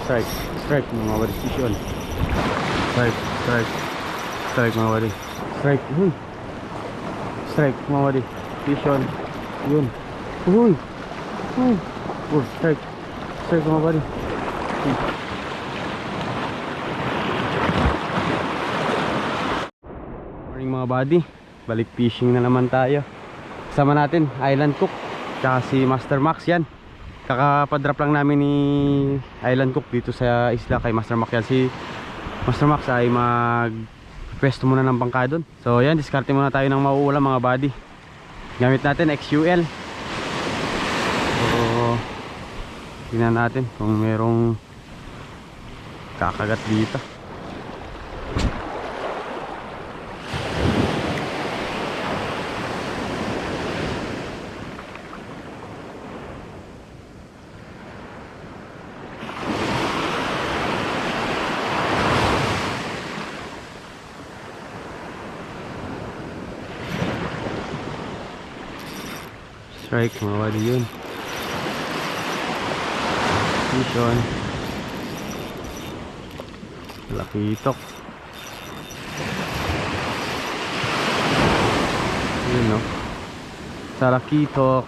Strike. Strike mga buddy. Fish on. Strike. Strike. Strike mga buddy. Strike. Strike mga buddy. Fish on. Yun. Uy. Oh, strike. Strike mga buddy. Morning mga buddy. Balik fishing na naman tayo. Kasama natin Island Cook tsaka si Master Max yan. Kakapadrap lang namin ni Island Cook dito sa isla kay Master Max yan. Si Master Max ay mag-pwesto muna ng bangka doon. So yan, diskarte muna tayo ng mauulam mga buddy. Gamit natin XUL. So tingnan natin kung merong kakagat dito. Strike mga buddy yun. Fish on. Lakitok. Yun no. Salakitok.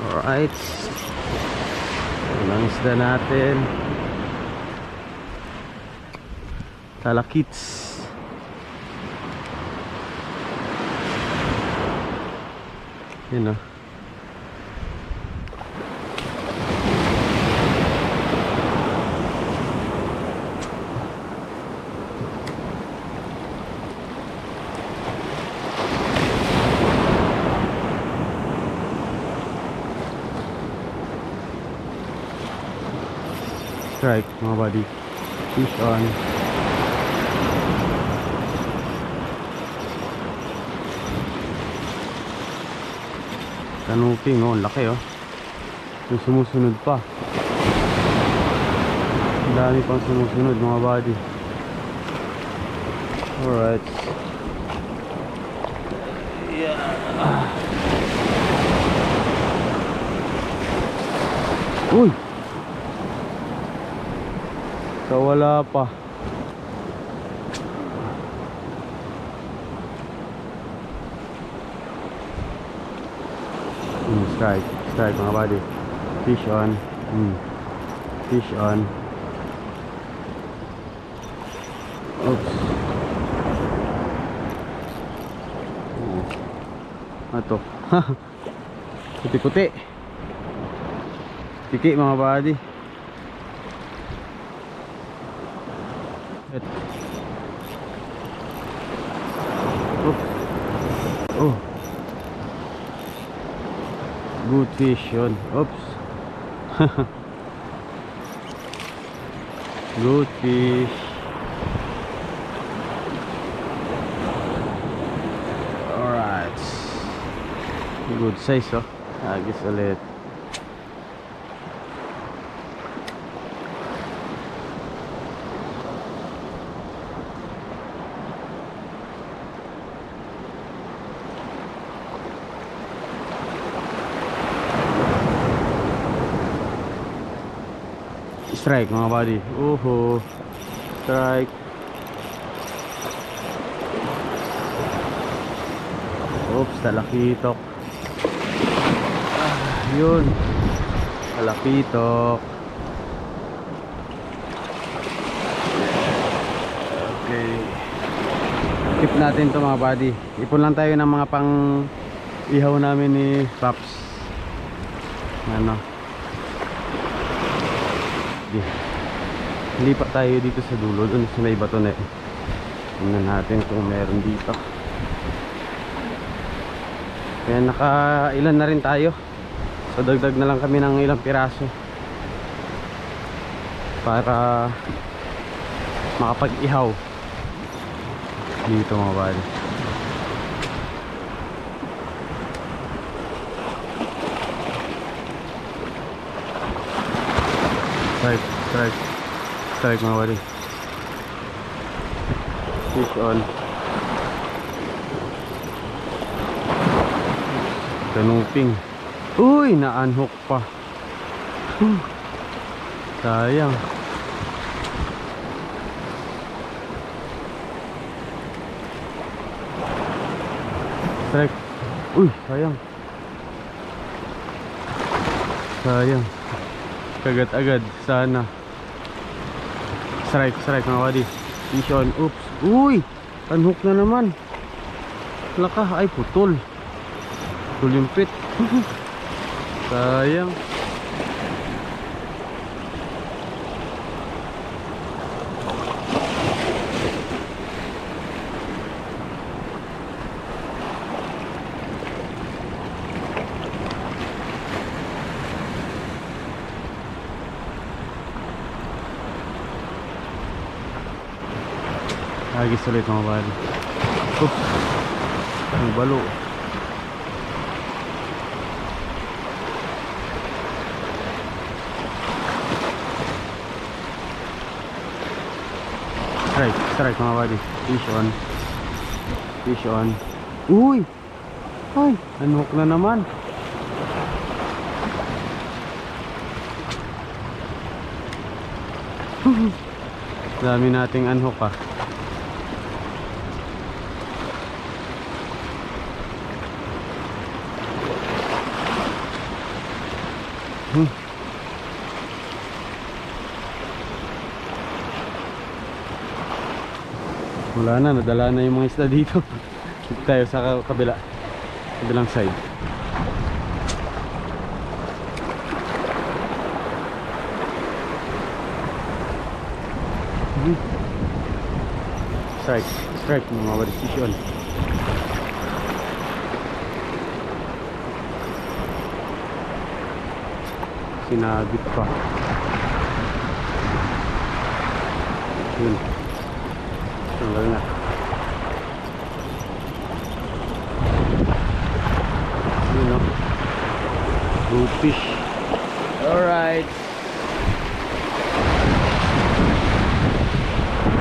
Alright. Ang isda natin. Salakits. Yun o. Strike mga buddy. Fish on. Kanuping oh, laki oh. Yung sumusunod pa. Ang dami pang sumusunod mga buddy. Alright. Yeah. Uy! Wala pa. Strike. Strike mga buddy. Fish on. Fish on. Oops. Ato. Puti-puti. Tiki mga buddy. Oh. Good fish yun. Oops. Good fish. Alright. Good size oh. Agis ulit. Strike mga buddy. Strike. Oops, talakitok. Yun. Talakitok. Okay. Tip natin to mga buddy. Ipon lang tayo ng mga pang ihaw namin ni Paps. Ano? Hindi pa tayo dito sa dulo, doon sa may bato na eh. Tingnan natin kung meron dito. Kaya nakailan na rin tayo. So dagdag na lang kami ng ilang piraso para makapag-ihaw dito mga buddy. Strike, strike, strike mga buddy. Fish on. Kanuping. Uy, na-unhook pa. Sayang. Strike. Uy, sayang. Sayang. Kagat agad. Sana. Strike, strike mga buddy. Fish on. Oops. Uy! Unhook na naman. Laka. Ay, putol. Putol yung pit. Sayang. Agis ulit mga buddy. Oops. Ang balo. Strike, strike mga buddy. Fish on. Fish on. Uy! Ay, unhook na naman. Dami nating unhook ah. Wala na, nadala na yung mga isda dito. Dito tayo sa kabilang side. Strike, strike mga buddy, fish on. Sinabit pa. Yun. Tanggal na. Yun o. Good fish. Alright.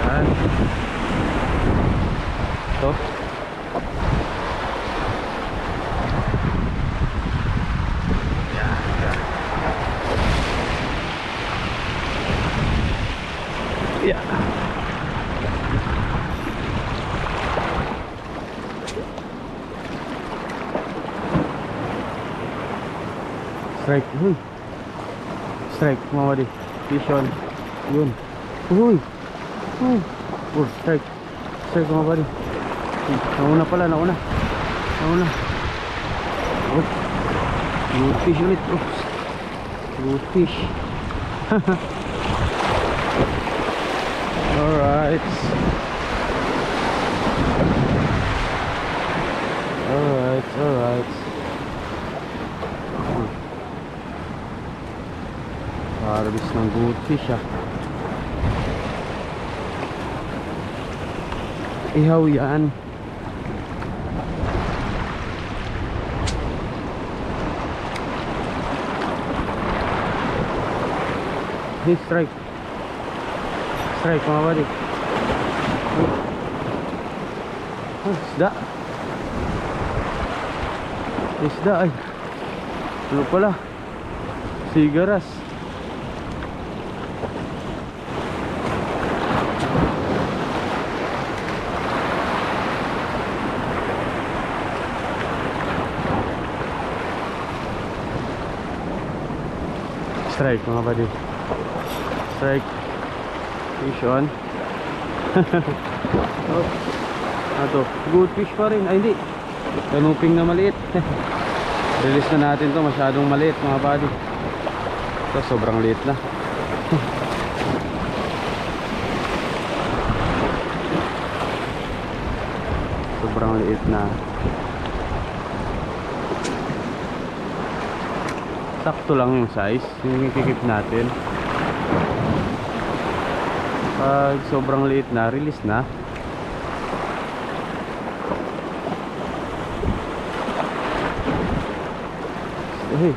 Yan. Ito. Yeah. Strike. Uy. Strike mga buddy. Fish on. Yun. Uy. Uy. Oh, strike. Strike mga buddy. Nauna pala, nauna. Nauna. Oops. Good fish ulit. Oops. Good fish. Alright. Alright, alright. Harvest ng good fish ah. Ihaw yan. Hey, strike. Strike mga buddy. Oh, isda. Isda ay. Ano pala? Sigaras. Strike mga buddy. Strike. Fish on. Oh. Ato, good fish pa rin. Ay hindi. Kanuping na maliit. Release na natin to, masyadong maliit mga buddy. Ito sobrang liit na. Sobrang liit na. Sakto lang yung size, yung kikip natin. Pag sobrang liit na, release na. Hey.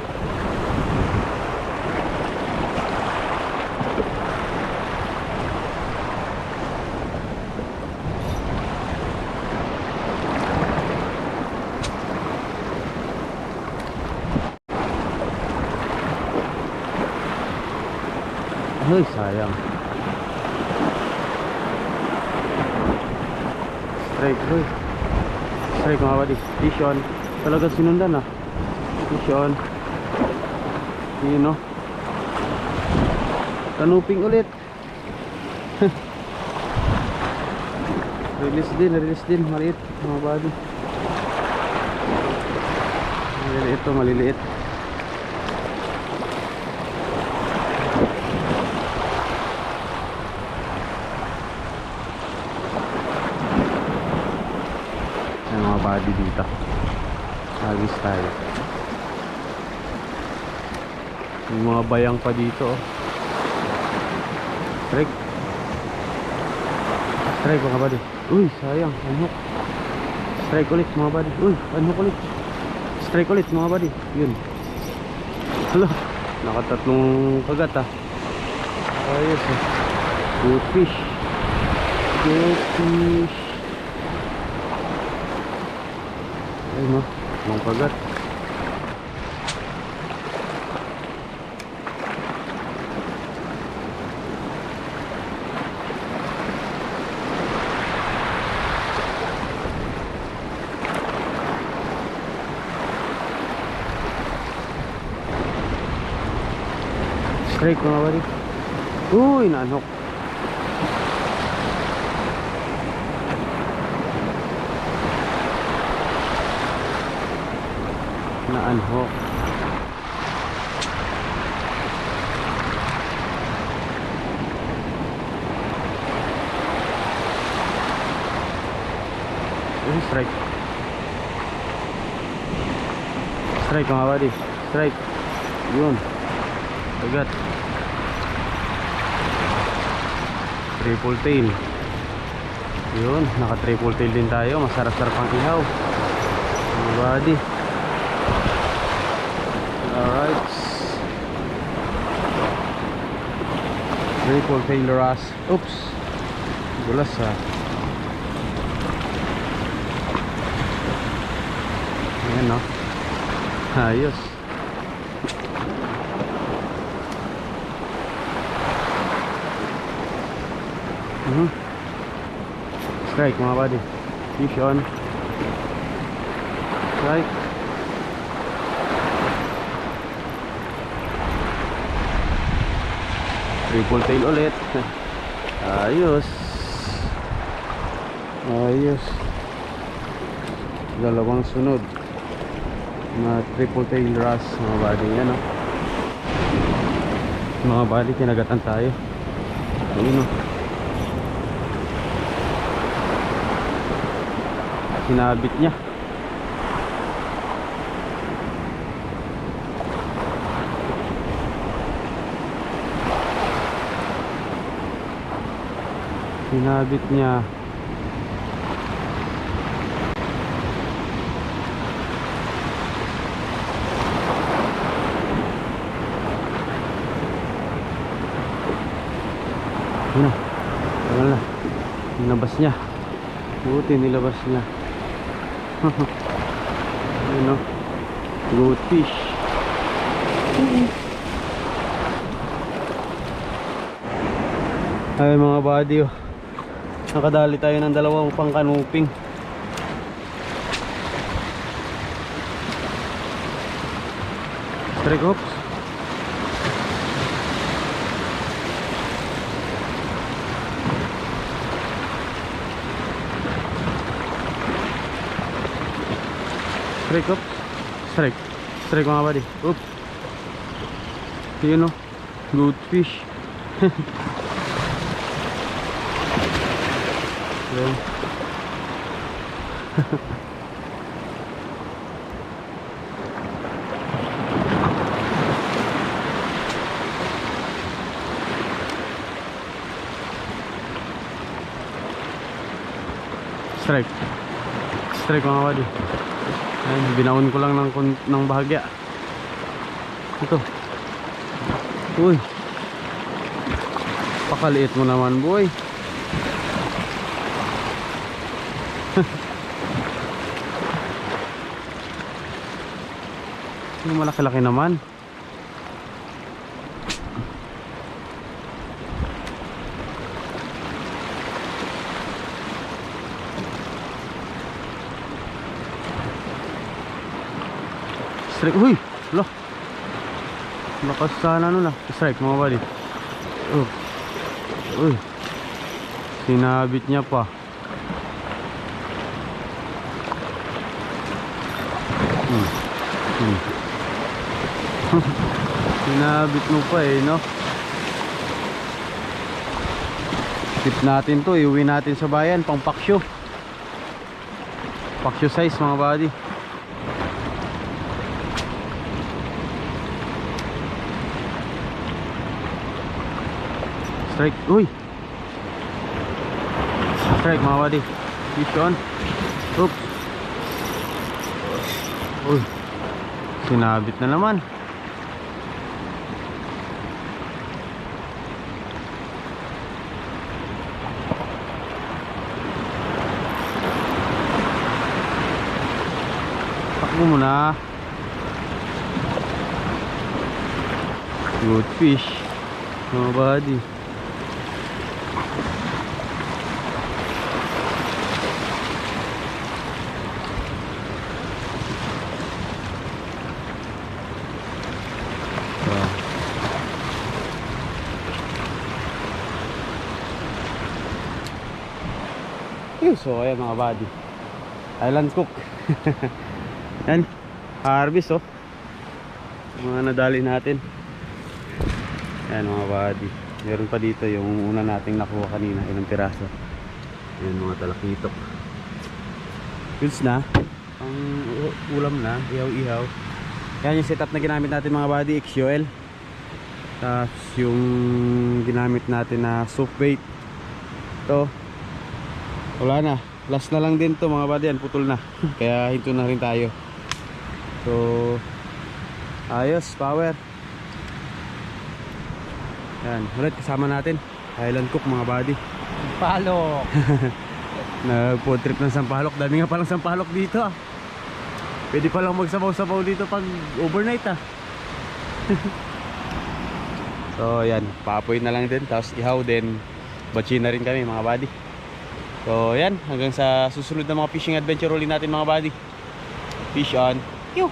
Ay, sayang. Strike, boy. Strike mga buddy. Fish on. Talagang sinundan ah. Fish on. Yun no. Kanuping ulit. Release din. Maliit mga buddy. Maliliit to, maliliit. Mga body dito. Hagis tayo. May mga bayang pa dito oh. Strike. Strike mga body. Uy, sayang, unhook. Strike ulit mga body. Uy, unhook ulit. Strike ulit mga body. Yun. Hala, nakatatlong kagat ah. Ayos eh. Good fish. Good fish. Ay no, mga kagat. Strike mga buddy. Uy, naanhok. Naanhok. Uy, strike. Strike mga buddy. Strike. Yun. Agad. Triple tail. Yun, naka triple tail din tayo. Masarap-sarap ang ihaw mga buddy. Alright. Triple tail wrasse. Oops, gulas ha. Ayan no. Ayos. Strike mga buddy. Fish on. Strike. Triple tail ulit. Ayos. Ayos. Dalawang sunod na triple tail wrasse mga buddy. Yan o. Mga buddy, kinagatan tayo. Ayun o. Sinabit niya. Sinabit niya. Yun na. Tagal na. Nilabas niya. Buti nilabas niya. Yun no. Good fish. Ay mga buddy oh. Nakadali tayo ng dalawang pang kanuping. Strike hooks. Strike up. Strike. Strike mga buddy. Oop. Yun o. Good fish. Yun. Strike. Strike mga buddy. Ayun, binaon ko lang ng bahagya. Ito. Uy. Pakaliit mo naman, boy. Yung malaki-laki naman. Strike. Uy! Lo! Lakas sana nun ah. Strike mga buddy. Oh. Uy! Sinabit niya pa. Sinabit mo pa eh, no? Tip natin to, iuwi natin sa bayan, pang paksyo. Paksyo size mga buddy. Strike, uy! Strike mga buddy. Fish on. Oops. Uy! Sinabit na naman. Takbo mo na. Good fish mga buddy. So ayan mga buddy, island cook. Yan, harvest oh, mga nadali natin. Ayan mga buddy, meron pa dito yung una nating nakuha kanina, ilang piraso. Ayan mga talakitok. Goods na, ang ulam na, ihaw-ihaw. Yan yung setup na ginamit natin mga buddy, XUL. Tapos yung ginamit natin na soup bait. Ito wala na, last na lang din to mga buddy, yan putol na. Kaya hinto na rin tayo. So ayos, power. Yan, ulit kasama natin island cook mga buddy. Sampalok. Nag-food trip ng Sampalok. Dami nga palang Sampalok dito ah. Pwede palang magsabaw-sabaw dito pag overnight ah. So yan, paapoy na lang din. Tapos ihaw din, batsi na rin kami mga buddy. So yan, hanggang sa susunod na mga fishing adventure ulit natin mga buddy. Fish on. Yo!